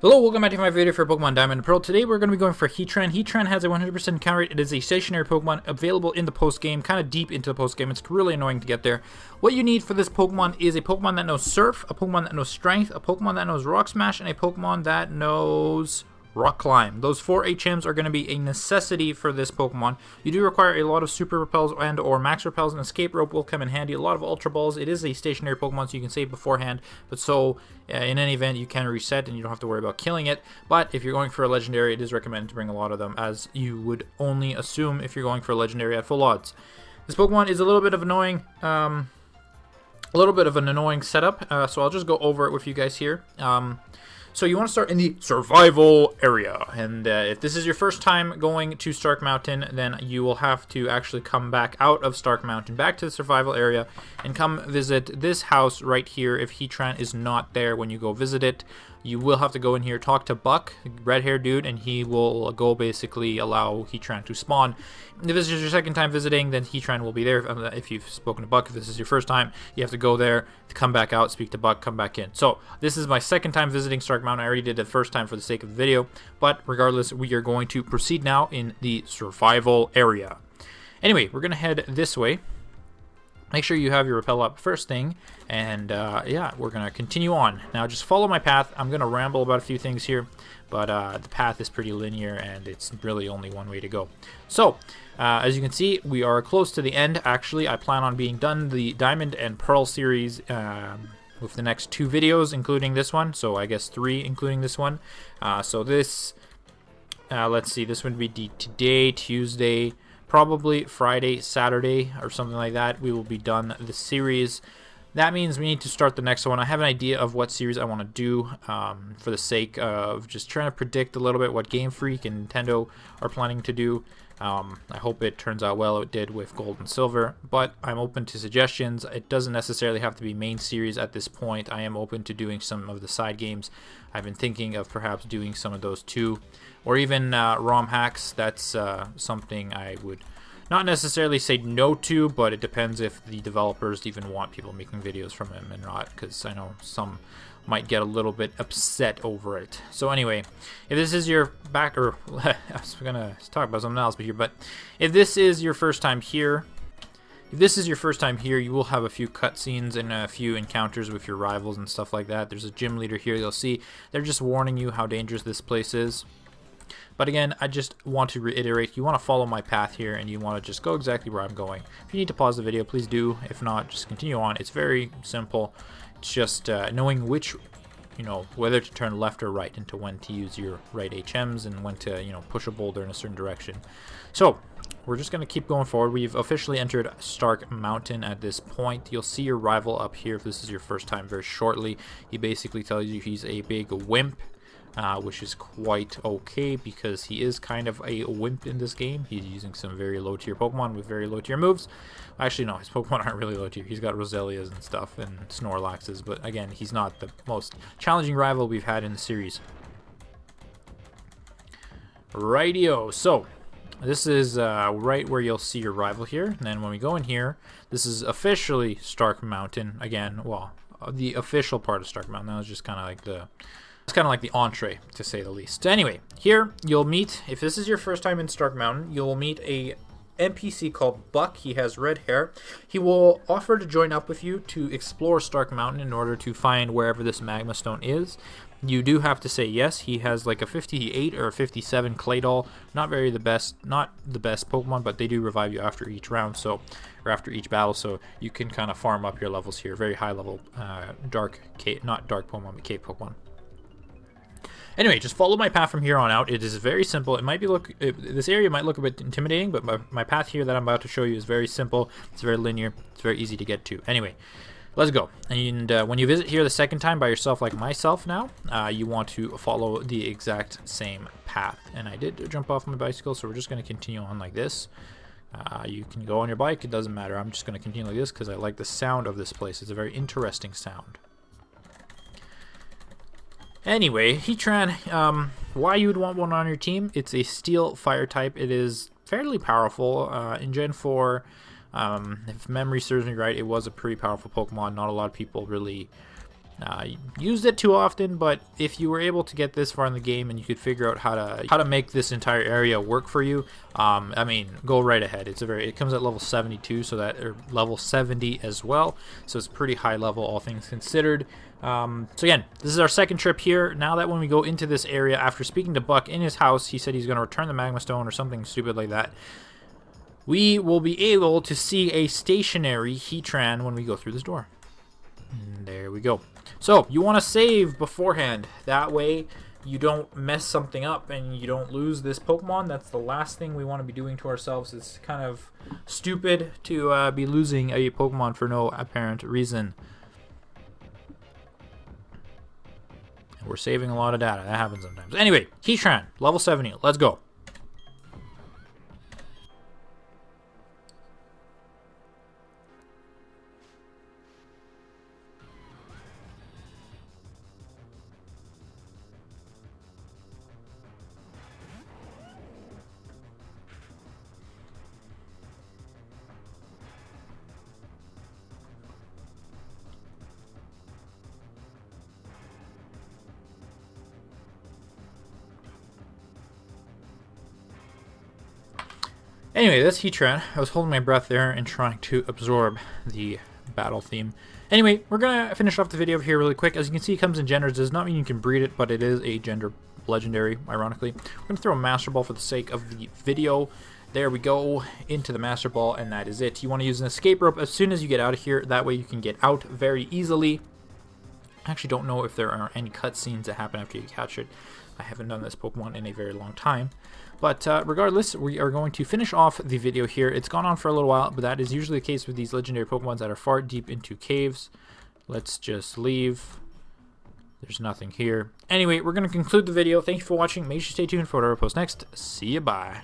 Hello, welcome back to my video for Pokemon Diamond and Pearl. Today we're going to be going for Heatran. Heatran has a 100% encounter rate. It is a stationary Pokemon available in the post-game, kind of deep into the post-game. It's really annoying to get there. What you need for this Pokemon is a Pokemon that knows Surf, a Pokemon that knows Strength, a Pokemon that knows Rock Smash, and a Pokemon that knows Rock Climb. Those 4 HMs are going to be a necessity for this Pokemon. You do require a lot of Super Repels and or Max Repels, and Escape Rope will come in handy. A lot of Ultra Balls. It is a stationary Pokemon, so you can save beforehand, but in any event, you can reset and you don't have to worry about killing it. But if you're going for a Legendary, it is recommended to bring a lot of them, as you would only assume if you're going for a Legendary at full odds. This Pokemon is a little bit of annoying, an annoying setup, so I'll just go over it with you guys here. So you want to start in the survival area, and if this is your first time going to Stark Mountain, then you will have to actually come back out of Stark Mountain, back to the survival area, and come visit this house right here. If Heatran is not there when you go visit it, you will have to go in here, talk to Buck, red-haired dude, and he will go basically allow Heatran to spawn. If this is your second time visiting, then Heatran will be there. If you've spoken to Buck, if this is your first time, you have to go there, to come back out, speak to Buck, come back in. So this is my second time visiting Stark Mountain. I already did it the first time for the sake of the video, but regardless, we are going to proceed now in the survival area. Anyway, we're going to head this way. Make sure you have your rappel up first thing, and yeah, we're going to continue on. Now just follow my path. I'm going to ramble about a few things here, but the path is pretty linear, and it's really only one way to go. So, as you can see, we are close to the end. Actually, I plan on being done the Diamond and Pearl series with the next 2 videos, including this one, so I guess 3 including this one. So this, let's see, this would be today, Tuesday, probably Friday, Saturday, or something like that. We will be done the series. That means we need to start the next one. I have an idea of what series I want to do for the sake of just trying to predict a little bit what Game Freak and Nintendo are planning to do. I hope it turns out well. It did with Gold and Silver, but I'm open to suggestions. It doesn't necessarily have to be main series at this point. I am open to doing some of the side games. I've been thinking of perhaps doing some of those too, or even ROM hacks. That's something I would not necessarily say no to, but it depends if the developers even want people making videos from them or not, because I know some might get a little bit upset over it. So anyway, if this is your I was gonna talk about something else here, but if this is your first time here, you will have a few cutscenes and a few encounters with your rivals and stuff like that. There's a gym leader here. You'll see they're just warning you how dangerous this place is. But again, I just want to reiterate, you want to follow my path here, and you want to just go exactly where I'm going. If you need to pause the video, please do. If not, just continue on. It's very simple. It's just knowing which, whether to turn left or right, and to when to use your right HMs, and when to, push a boulder in a certain direction. So, we're just going to keep going forward. We've officially entered Stark Mountain at this point. You'll see your rival up here if this is your first time very shortly. He basically tells you he's a big wimp. Which is quite okay, because he is kind of a wimp in this game. He's using some very low tier Pokemon with very low tier moves. Actually, no, his Pokemon aren't really low tier. He's got Roselias and stuff and Snorlaxes, but again, he's not the most challenging rival we've had in the series. Rightio, so this is right where you'll see your rival here, and then when we go in here, this is officially Stark Mountain again. Well, the official part of Stark Mountain. That was just kind of like the entree, to say the least. Anyway, here you'll meet, if this is your first time in Stark Mountain, you'll meet a NPC called Buck. He has red hair. He will offer to join up with you to explore Stark Mountain in order to find wherever this Magma Stone is. You do have to say yes. He has like a 58 or a 57 Claydol. Not the best Pokemon, but they do revive you after each round, or after each battle, so you can kind of farm up your levels here. Very high level not dark Pokemon, but cave Pokemon. Anyway, just follow my path from here on out. It is very simple. This area might look a bit intimidating, but my path here that I'm about to show you is very simple. It's very linear. It's very easy to get to. Anyway, let's go. And when you visit here the second time by yourself, like myself now, you want to follow the exact same path. And I did jump off my bicycle, so we're just going to continue on like this. You can go on your bike. It doesn't matter. I'm just going to continue like this because I like the sound of this place. It's a very interesting sound. Anyway, Heatran, why you would want one on your team? It's a steel fire type. It is fairly powerful. In Gen 4, if memory serves me right, it was a pretty powerful Pokemon. Not a lot of people really Used it too often, but if you were able to get this far in the game and you could figure out how to make this entire area work for you, I mean, go right ahead. It comes at level 72, so that, or level 70 as well, so it's pretty high level, all things considered. So again, this is our second trip here. Now that when we go into this area, after speaking to Buck in his house, he said he's going to return the magma stone or something stupid like that. We will be able to see a stationary Heatran when we go through this door. And there we go. So you want to save beforehand. That way you don't mess something up and you don't lose this Pokemon. That's the last thing we want to be doing to ourselves. It's kind of stupid to be losing a Pokemon for no apparent reason. We're saving a lot of data. That happens sometimes. Anyway, Heatran, level 70. Let's go. Anyway, that's Heatran. I was holding my breath there and trying to absorb the battle theme. Anyway, we're going to finish off the video here really quick. As you can see, it comes in genders. Does not mean you can breed it, but it is a gender legendary, ironically. We're going to throw a Master Ball for the sake of the video. There we go, into the Master Ball, and that is it. You want to use an escape rope as soon as you get out of here. That way you can get out very easily. I actually don't know if there are any cutscenes that happen after you catch it. I haven't done this Pokemon in a very long time. But regardless, we are going to finish off the video here. It's gone on for a little while, but that is usually the case with these legendary Pokemon that are far deep into caves. Let's just leave. There's nothing here. Anyway, we're going to conclude the video. Thank you for watching. Make sure you stay tuned for whatever I post next. See you, bye.